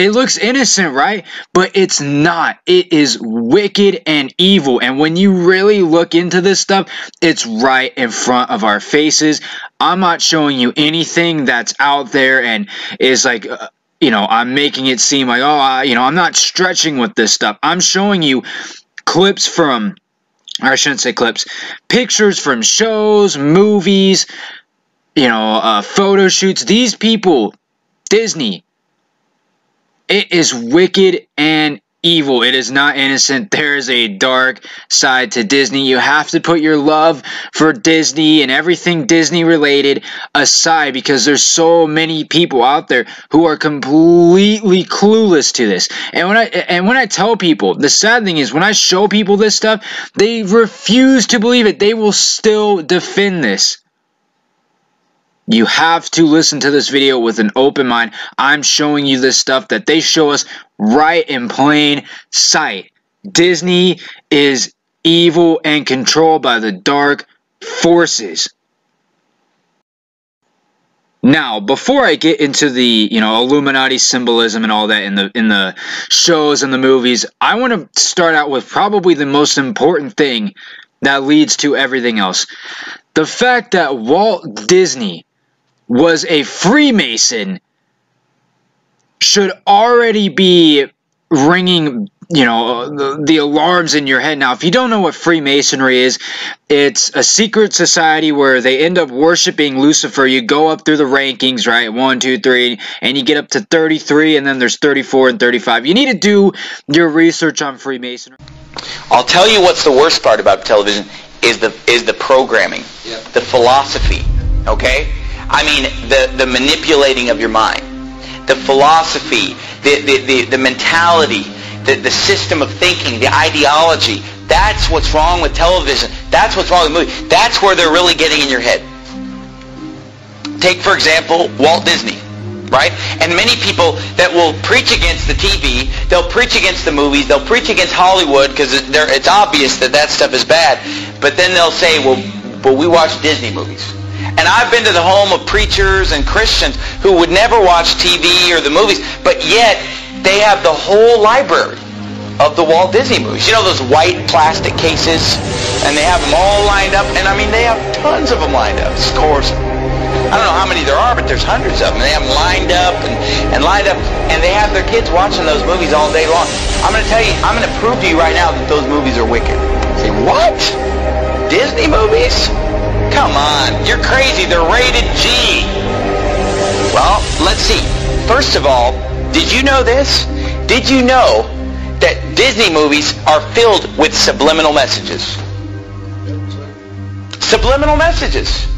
It looks innocent, right? But it's not. It is wicked and evil. And when you really look into this stuff, it's right in front of our faces. I'm not showing you anything that's out there and is like, you know, I'm making it seem like, oh, you know, I'm not stretching with this stuff. I'm showing you clips from, or I shouldn't say clips, pictures from shows, movies, you know, photo shoots. These people, Disney, it is wicked and evil. It is not innocent. There is a dark side to Disney. You have to put your love for Disney and everything Disney related aside, because there's so many people out there who are completely clueless to this. And when I tell people, the sad thing is when I show people this stuff, they refuse to believe it. They will still defend this. You have to listen to this video with an open mind. I'm showing you this stuff that they show us right in plain sight. Disney is evil and controlled by the dark forces. Now, before I get into the, you know, Illuminati symbolism and all that in the shows and the movies, I want to start out with probably the most important thing that leads to everything else. The fact that Walt Disney was a Freemason should already be ringing, you know, the alarms in your head. Now, if you don't know what Freemasonry is, it's a secret society where they end up worshiping Lucifer. You go up through the rankings, right? 1, 2, 3, and you get up to 33, and then there's 34 and 35. You need to do your research on Freemasonry. I'll tell you what's the worst part about television is the programming, the philosophy, okay? I mean, the manipulating of your mind, the philosophy, the mentality, the system of thinking, the ideology. That's what's wrong with television. That's what's wrong with movies. That's where they're really getting in your head. Take, for example, Walt Disney, right? And many people that will preach against the TV, they'll preach against the movies, they'll preach against Hollywood because it's obvious that stuff is bad. But then they'll say, well, we watch Disney movies. And I've been to the home of preachers and Christians who would never watch TV or the movies, but yet they have the whole library of the Walt Disney movies. You know those white plastic cases? And they have them all lined up. And I mean, they have tons of them lined up. Scores. I don't know how many there are, but there's hundreds of them. They have them lined up and lined up. And they have their kids watching those movies all day long. I'm going to tell you, I'm going to prove to you right now that those movies are wicked. Say, what? Disney movies? Come on, you're crazy. They're rated G. Well, let's see. First of all, did you know this? Did you know that Disney movies are filled with subliminal messages? Subliminal messages.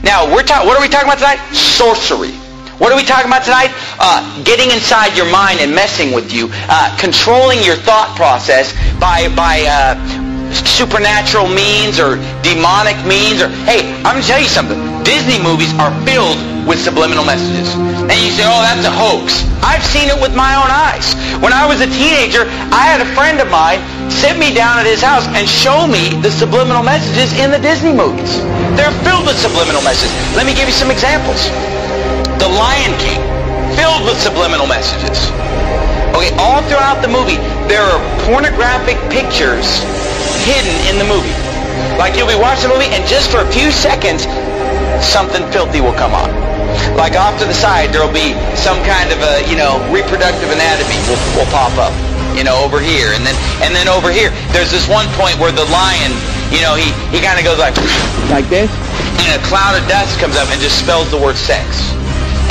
Now, what are we talking about tonight? Sorcery. What are we talking about tonight? Getting inside your mind and messing with you. Controlling your thought process by supernatural means or demonic means. Or hey, I'm going to tell you something. Disney movies are filled with subliminal messages. And you say, oh, that's a hoax. I've seen it with my own eyes. When I was a teenager, I had a friend of mine sit me down at his house and show me the subliminal messages in the Disney movies. They're filled with subliminal messages. Let me give you some examples. The Lion King, filled with subliminal messages. Okay, all throughout the movie, there are pornographic pictures hidden in the movie. Like you'll be watching the movie and just for a few seconds, something filthy will come on. Like off to the side, there'll be some kind of a, you know, reproductive anatomy will pop up, you know, over here. And then over here, there's this one point where the lion, you know, he kind of goes like this. And a cloud of dust comes up and just spells the word sex.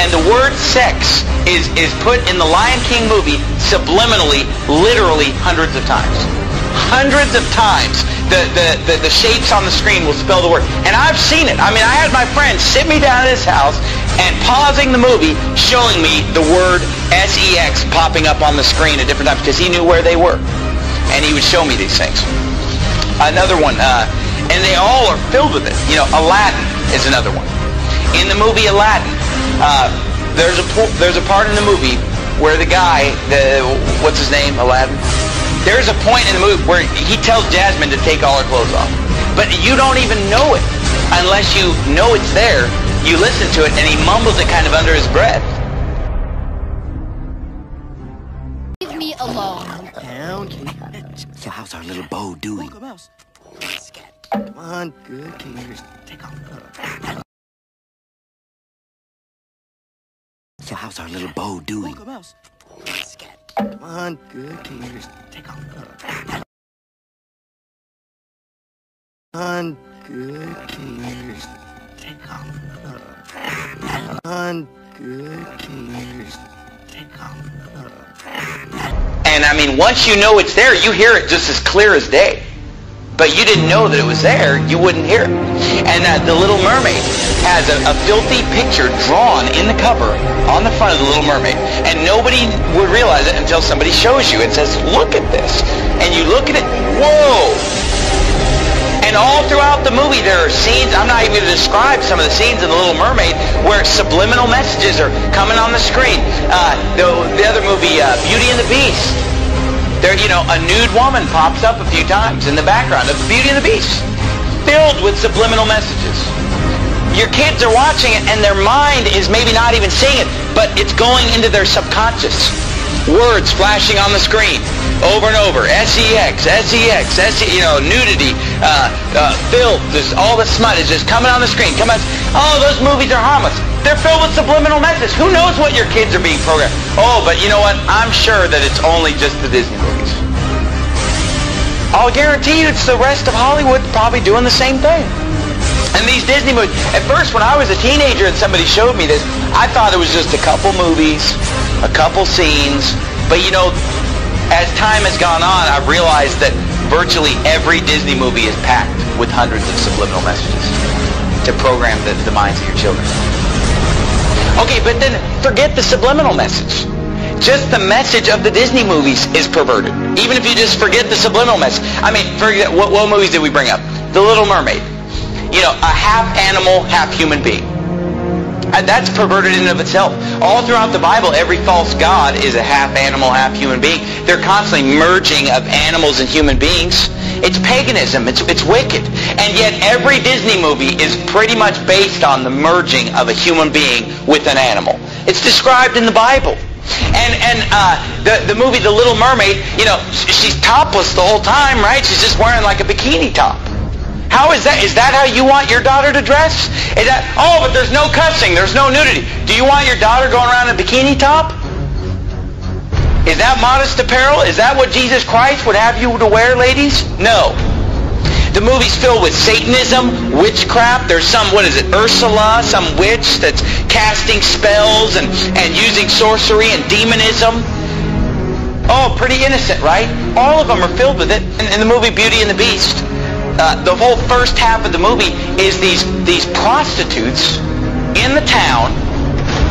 And the word sex is put in the Lion King movie subliminally, literally hundreds of times. Hundreds of times the shapes on the screen will spell the word. And I've seen it. I mean, I had my friend sit me down at his house and pausing the movie, showing me the word S-E-X popping up on the screen at different times because he knew where they were. And he would show me these things. Another one, and they all are filled with it. You know, Aladdin is another one. In the movie Aladdin, there's a part in the movie where the guy, what's his name, Aladdin? There's a point in the movie where he tells Jasmine to take all her clothes off. But you don't even know it unless you know it's there. You listen to it and he mumbles it kind of under his breath. me alone. Down, Kitty. So how's our little Bo doing? Odjebaus. Come on, good. Kitty, take off. So how's our little Bo doing? Odjebaus. Come on, good. Kitty, take off. Come on, good. Kitty, take off. Come on, good. Kitty, take off. And I mean, once you know it's there, you hear it just as clear as day. But you didn't know that it was there, you wouldn't hear it. And The Little Mermaid has a filthy picture drawn in the cover on the front of The Little Mermaid. And nobody would realize it until somebody shows you. It says, look at this. And you look at it, whoa! And all throughout the movie there are scenes, I'm not even going to describe some of the scenes in The Little Mermaid, where subliminal messages are coming on the screen. The other movie, Beauty and the Beast. There, a nude woman pops up a few times in the background of Beauty and the Beast, filled with subliminal messages. Your kids are watching it, and their mind is maybe not even seeing it, but it's going into their subconscious. Words flashing on the screen over and over. sex, nudity, filth, all the smut is just coming on the screen. Oh, those movies are harmless. They're filled with subliminal messages. Who knows what your kids are being programmed? Oh, but you know what? I'm sure that it's only just the Disney movies. I'll guarantee you it's the rest of Hollywood probably doing the same thing. And these Disney movies, at first when I was a teenager and somebody showed me this, I thought it was just a couple movies, a couple scenes. But as time has gone on, I've realized that virtually every Disney movie is packed with hundreds of subliminal messages to program the minds of your children. Okay, but then forget the subliminal message. Just the message of the Disney movies is perverted. Even if you just forget the subliminal message. I mean, forget, what movies did we bring up? The Little Mermaid. A half animal, half human being. That's perverted in and of itself. All throughout the Bible, every false god is a half animal, half human being. They're constantly merging of animals and human beings. It's paganism. It's wicked. And yet every Disney movie is pretty much based on the merging of a human being with an animal. It's described in the Bible. And the movie The Little Mermaid, she's topless the whole time, right? She's just wearing like a bikini top. How is that? Is that how you want your daughter to dress? But there's no cussing, there's no nudity. Do you want your daughter going around in a bikini top? Is that modest apparel? Is that what Jesus Christ would have you to wear, ladies? No. The movie's filled with Satanism, witchcraft. There's some, Ursula, some witch that's casting spells and using sorcery and demonism. Oh, pretty innocent, right? All of them are filled with it. In the movie Beauty and the Beast, the whole first half of the movie is these prostitutes in the town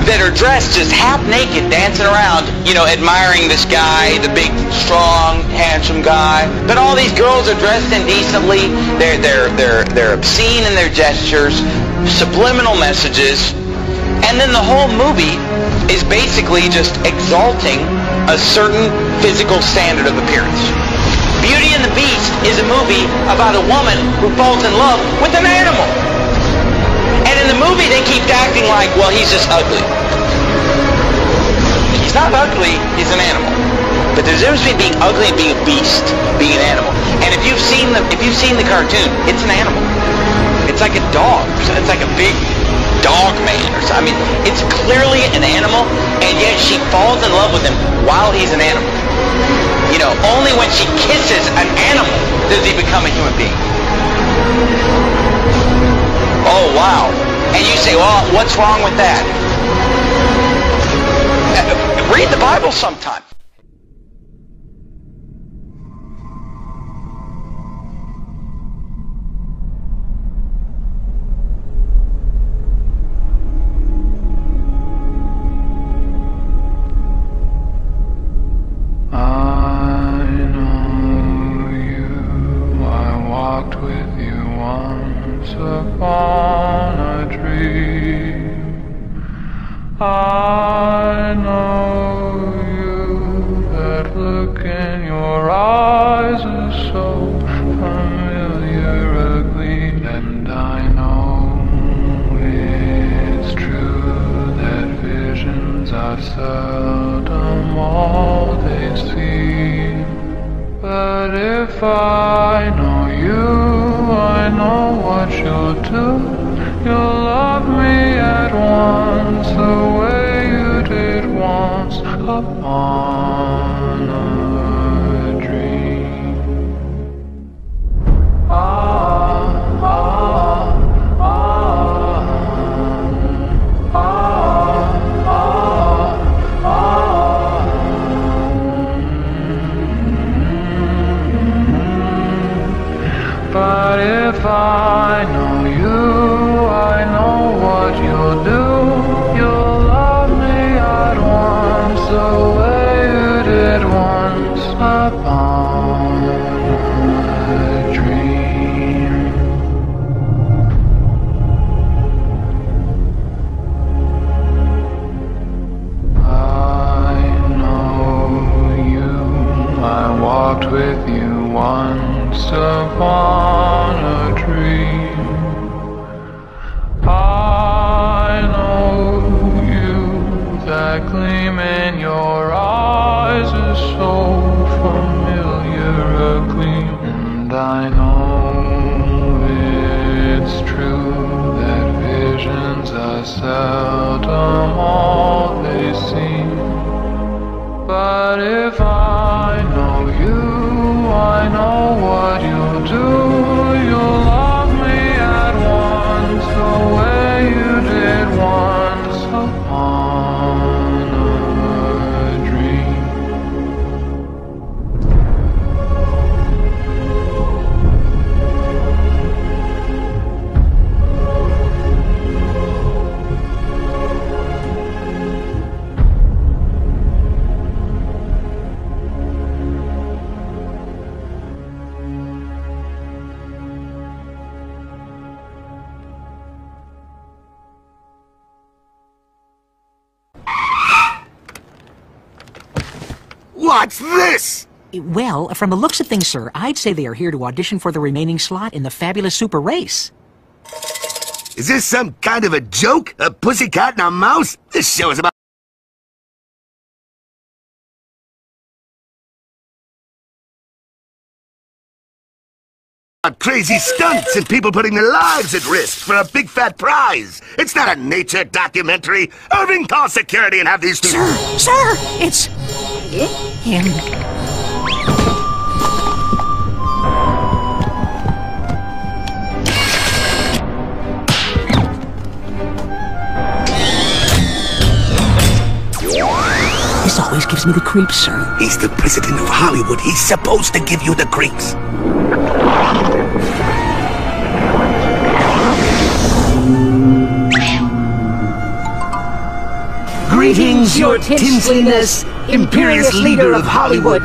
that are dressed just half naked, dancing around, admiring this guy, the big, strong, handsome guy. But all these girls are dressed indecently. They're obscene in their gestures, subliminal messages, and then the whole movie is basically just exalting a certain physical standard of appearance. Beauty and the Beast is a movie about a woman who falls in love with an animal. And in the movie they keep acting like, well, he's just ugly. He's not ugly, he's an animal. But there's a difference between being ugly and being a beast, being an animal. And if you've seen the cartoon, it's an animal. It's like a dog. It's like a big dog man or something. I mean, it's clearly an animal, and yet she falls in love with him while he's an animal. Only when she kisses an animal does he become a human being. Oh, wow. And you say, well, what's wrong with that? Read the Bible sometime. Upon a dream, I know you. That look in your eyes is so familiar, ugly, and I know it's true that visions are seldom all they see. if I know you, I know what you'll do. You'll love me at once, the way you did once upon a dream. But if I know you, I know what you'll do. You'll love me at once, the way you did once upon a dream. I know you, I walked with you once upon a dream. I know you, that gleam in your eyes is so familiar a gleam. And I know it's true that visions are seldom all they seem. But if I know you, I know what you'll do. You'll love me at once, the way you did once upon a dream. What's this? Well, from the looks of things, sir, I'd say they are here to audition for the remaining slot in the fabulous super race. Is this some kind of a joke? A pussycat and a mouse? This show is about crazy stunts and people putting their lives at risk for a big fat prize. It's not a nature documentary. Irving, call security and have these two... Sir, it's... him. This always gives me the creeps, sir. He's the president of Hollywood. He's supposed to give you the creeps. Greetings, your tinseliness, imperious leader of Hollywood.